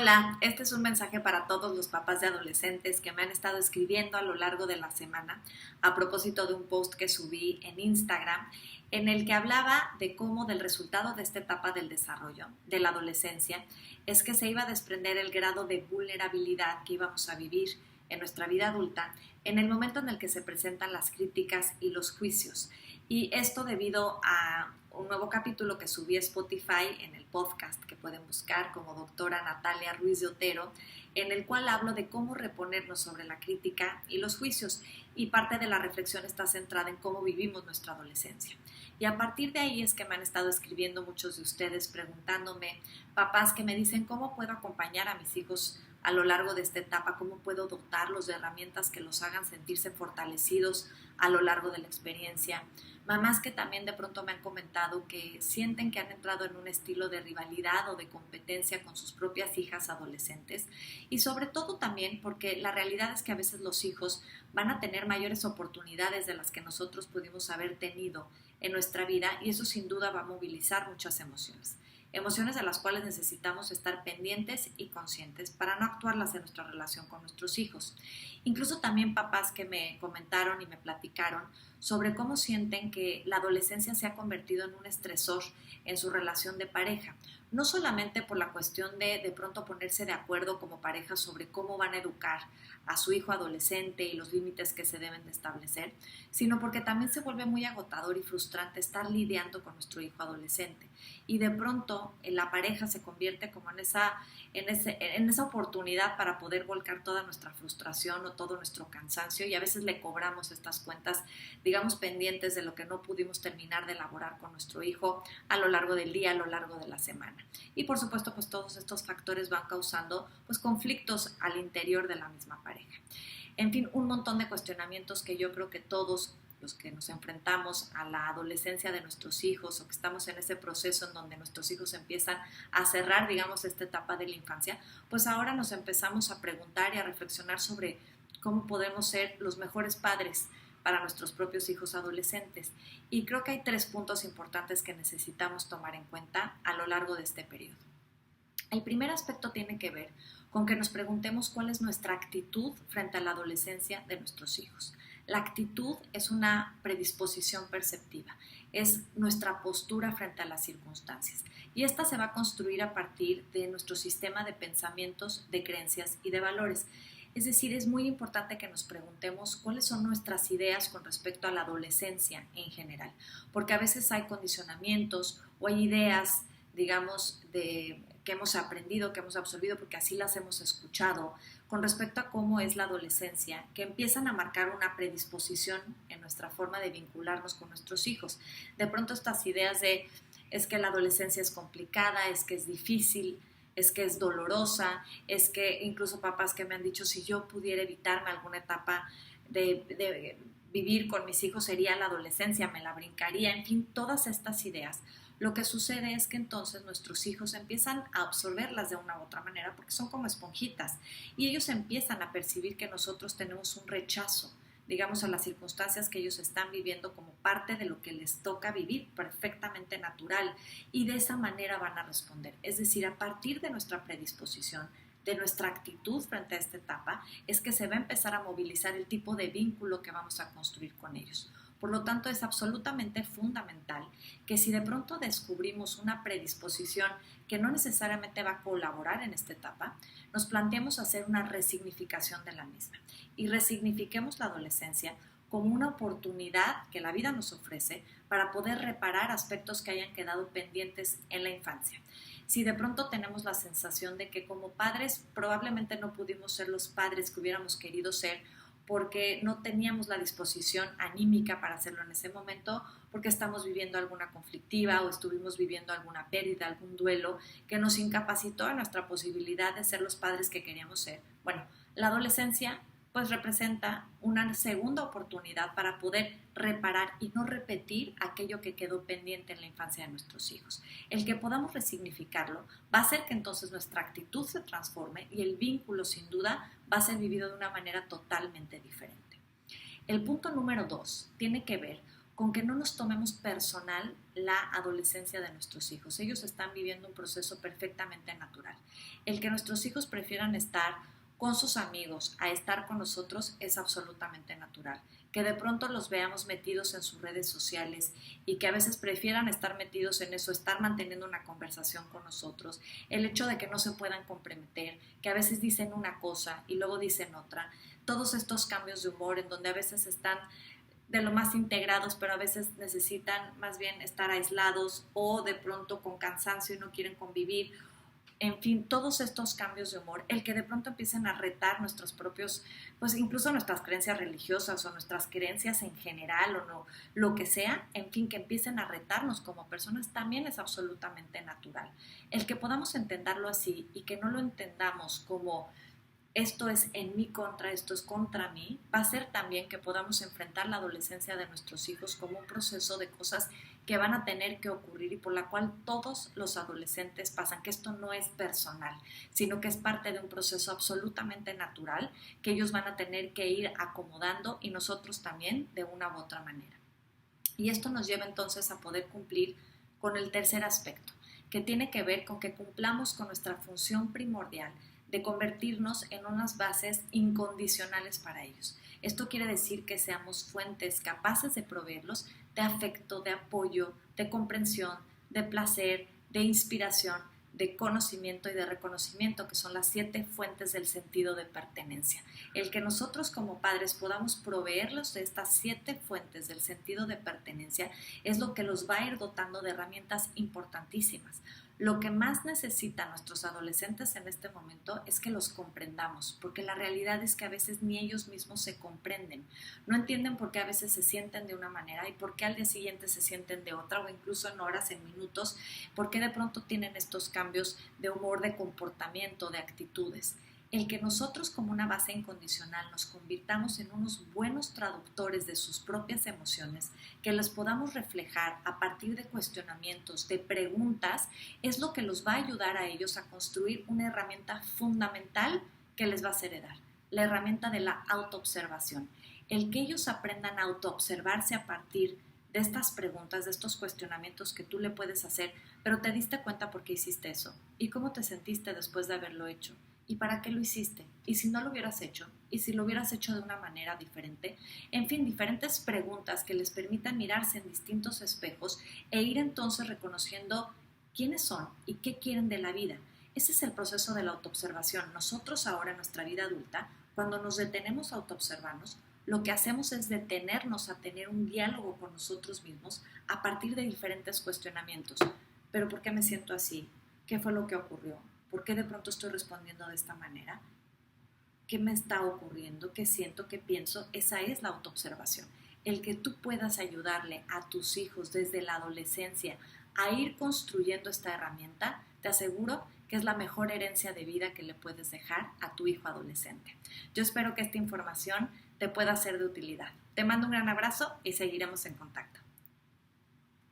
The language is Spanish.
Hola, este es un mensaje para todos los papás de adolescentes que me han estado escribiendo a lo largo de la semana a propósito de un post que subí en Instagram en el que hablaba de cómo del resultado de esta etapa del desarrollo, de la adolescencia, es que se iba a desprender el grado de vulnerabilidad que íbamos a vivir en nuestra vida adulta en el momento en el que se presentan las críticas y los juicios. Y esto debido a un nuevo capítulo que subí a Spotify en el podcast que pueden buscar como doctora Natalia Ruiz de Otero, en el cual hablo de cómo reponernos sobre la crítica y los juicios, y parte de la reflexión está centrada en cómo vivimos nuestra adolescencia. Y a partir de ahí es que me han estado escribiendo muchos de ustedes preguntándome, papás que me dicen cómo puedo acompañar a mis hijos a lo largo de esta etapa, cómo puedo dotarlos de herramientas que los hagan sentirse fortalecidos a lo largo de la experiencia. Mamás que también de pronto me han comentado que sienten que han entrado en un estilo de rivalidad o de competencia con sus propias hijas adolescentes, y sobre todo también porque la realidad es que a veces los hijos van a tener mayores oportunidades de las que nosotros pudimos haber tenido en nuestra vida, y eso sin duda va a movilizar muchas emociones. Emociones de las cuales necesitamos estar pendientes y conscientes para no actuarlas en nuestra relación con nuestros hijos. Incluso también papás que me comentaron y me platicaron sobre cómo sienten que la adolescencia se ha convertido en un estresor en su relación de pareja. No solamente por la cuestión de pronto ponerse de acuerdo como pareja sobre cómo van a educar a su hijo adolescente y los límites que se deben de establecer, sino porque también se vuelve muy agotador y frustrante estar lidiando con nuestro hijo adolescente. Y de pronto la pareja se convierte como en esa oportunidad para poder volcar toda nuestra frustración o todo nuestro cansancio, y a veces le cobramos estas cuentas, digamos, pendientes de lo que no pudimos terminar de elaborar con nuestro hijo a lo largo del día, a lo largo de la semana. Y por supuesto, pues todos estos factores van causando pues conflictos al interior de la misma pareja. En fin, un montón de cuestionamientos que yo creo que todos los que nos enfrentamos a la adolescencia de nuestros hijos, o que estamos en ese proceso en donde nuestros hijos empiezan a cerrar, digamos, esta etapa de la infancia, pues ahora nos empezamos a preguntar y a reflexionar sobre cómo podemos ser los mejores padres para nuestros propios hijos adolescentes. Y creo que hay 3 puntos importantes que necesitamos tomar en cuenta a lo largo de este periodo. El primer aspecto tiene que ver con que nos preguntemos cuál es nuestra actitud frente a la adolescencia de nuestros hijos. La actitud es una predisposición perceptiva, es nuestra postura frente a las circunstancias, y esta se va a construir a partir de nuestro sistema de pensamientos, de creencias y de valores. Es decir, es muy importante que nos preguntemos cuáles son nuestras ideas con respecto a la adolescencia en general, porque a veces hay condicionamientos o hay ideas, digamos, que hemos aprendido, que hemos absorbido, porque así las hemos escuchado, con respecto a cómo es la adolescencia, que empiezan a marcar una predisposición en nuestra forma de vincularnos con nuestros hijos. De pronto estas ideas de es que la adolescencia es complicada, es que es difícil, es que es dolorosa, es que incluso papás que me han dicho si yo pudiera evitarme alguna etapa de vivir con mis hijos sería la adolescencia, me la brincaría, en fin, todas estas ideas. Lo que sucede es que entonces nuestros hijos empiezan a absorberlas de una u otra manera porque son como esponjitas, y ellos empiezan a percibir que nosotros tenemos un rechazo, digamos, a las circunstancias que ellos están viviendo como parte de lo que les toca vivir, perfectamente natural, y de esa manera van a responder. Es decir, a partir de nuestra predisposición, de nuestra actitud frente a esta etapa, es que se va a empezar a movilizar el tipo de vínculo que vamos a construir con ellos. Por lo tanto, es absolutamente fundamental que si de pronto descubrimos una predisposición que no necesariamente va a colaborar en esta etapa, nos planteemos hacer una resignificación de la misma y resignifiquemos la adolescencia como una oportunidad que la vida nos ofrece para poder reparar aspectos que hayan quedado pendientes en la infancia. Si de pronto tenemos la sensación de que como padres probablemente no pudimos ser los padres que hubiéramos querido ser, porque no teníamos la disposición anímica para hacerlo en ese momento, porque estamos viviendo alguna conflictiva o estuvimos viviendo alguna pérdida, algún duelo que nos incapacitó a nuestra posibilidad de ser los padres que queríamos ser. Bueno, la adolescencia pues representa una segunda oportunidad para poder reparar y no repetir aquello que quedó pendiente en la infancia de nuestros hijos. El que podamos resignificarlo va a hacer que entonces nuestra actitud se transforme y el vínculo sin duda va a ser vivido de una manera totalmente diferente. El punto número 2 tiene que ver con que no nos tomemos personal la adolescencia de nuestros hijos. Ellos están viviendo un proceso perfectamente natural. El que nuestros hijos prefieran estar con sus amigos a estar con nosotros es absolutamente natural. Que de pronto los veamos metidos en sus redes sociales y que a veces prefieran estar metidos en eso, estar manteniendo una conversación con nosotros, el hecho de que no se puedan comprometer, que a veces dicen una cosa y luego dicen otra, todos estos cambios de humor en donde a veces están de lo más integrados, pero a veces necesitan más bien estar aislados o de pronto con cansancio y no quieren convivir. En fin, todos estos cambios de humor, el que de pronto empiecen a retar nuestros propios, pues incluso nuestras creencias religiosas o nuestras creencias en general o no, lo que sea, en fin, que empiecen a retarnos como personas también es absolutamente natural. El que podamos entenderlo así y que no lo entendamos como esto es en mi contra, esto es contra mí, va a ser también que podamos enfrentar la adolescencia de nuestros hijos como un proceso de cosas que van a tener que ocurrir y por la cual todos los adolescentes pasan, que esto no es personal, sino que es parte de un proceso absolutamente natural que ellos van a tener que ir acomodando y nosotros también de una u otra manera. Y esto nos lleva entonces a poder cumplir con el tercer aspecto, que tiene que ver con que cumplamos con nuestra función primordial de convertirnos en unas bases incondicionales para ellos. Esto quiere decir que seamos fuentes capaces de proveerlos de afecto, de apoyo, de comprensión, de placer, de inspiración, de conocimiento y de reconocimiento, que son las 7 fuentes del sentido de pertenencia. El que nosotros como padres podamos proveerlos de estas 7 fuentes del sentido de pertenencia es lo que los va a ir dotando de herramientas importantísimas. Lo que más necesitan nuestros adolescentes en este momento es que los comprendamos, porque la realidad es que a veces ni ellos mismos se comprenden. No entienden por qué a veces se sienten de una manera y por qué al día siguiente se sienten de otra, o incluso en horas, en minutos, por qué de pronto tienen estos cambios de humor, de comportamiento, de actitudes. El que nosotros como una base incondicional nos convirtamos en unos buenos traductores de sus propias emociones, que las podamos reflejar a partir de cuestionamientos, de preguntas, es lo que los va a ayudar a ellos a construir una herramienta fundamental que les va a hacer heredar, la herramienta de la autoobservación. El que ellos aprendan a autoobservarse a partir de estas preguntas, de estos cuestionamientos que tú le puedes hacer, pero te diste cuenta por qué hiciste eso y cómo te sentiste después de haberlo hecho. ¿Y para qué lo hiciste? ¿Y si no lo hubieras hecho? ¿Y si lo hubieras hecho de una manera diferente? En fin, diferentes preguntas que les permitan mirarse en distintos espejos e ir entonces reconociendo quiénes son y qué quieren de la vida. Ese es el proceso de la autoobservación. Nosotros ahora en nuestra vida adulta, cuando nos detenemos a autoobservarnos, lo que hacemos es detenernos a tener un diálogo con nosotros mismos a partir de diferentes cuestionamientos. ¿Pero por qué me siento así? ¿Qué fue lo que ocurrió? ¿Por qué de pronto estoy respondiendo de esta manera? ¿Qué me está ocurriendo? ¿Qué siento? ¿Qué pienso? Esa es la autoobservación. El que tú puedas ayudarle a tus hijos desde la adolescencia a ir construyendo esta herramienta, te aseguro que es la mejor herencia de vida que le puedes dejar a tu hijo adolescente. Yo espero que esta información te pueda ser de utilidad. Te mando un gran abrazo y seguiremos en contacto.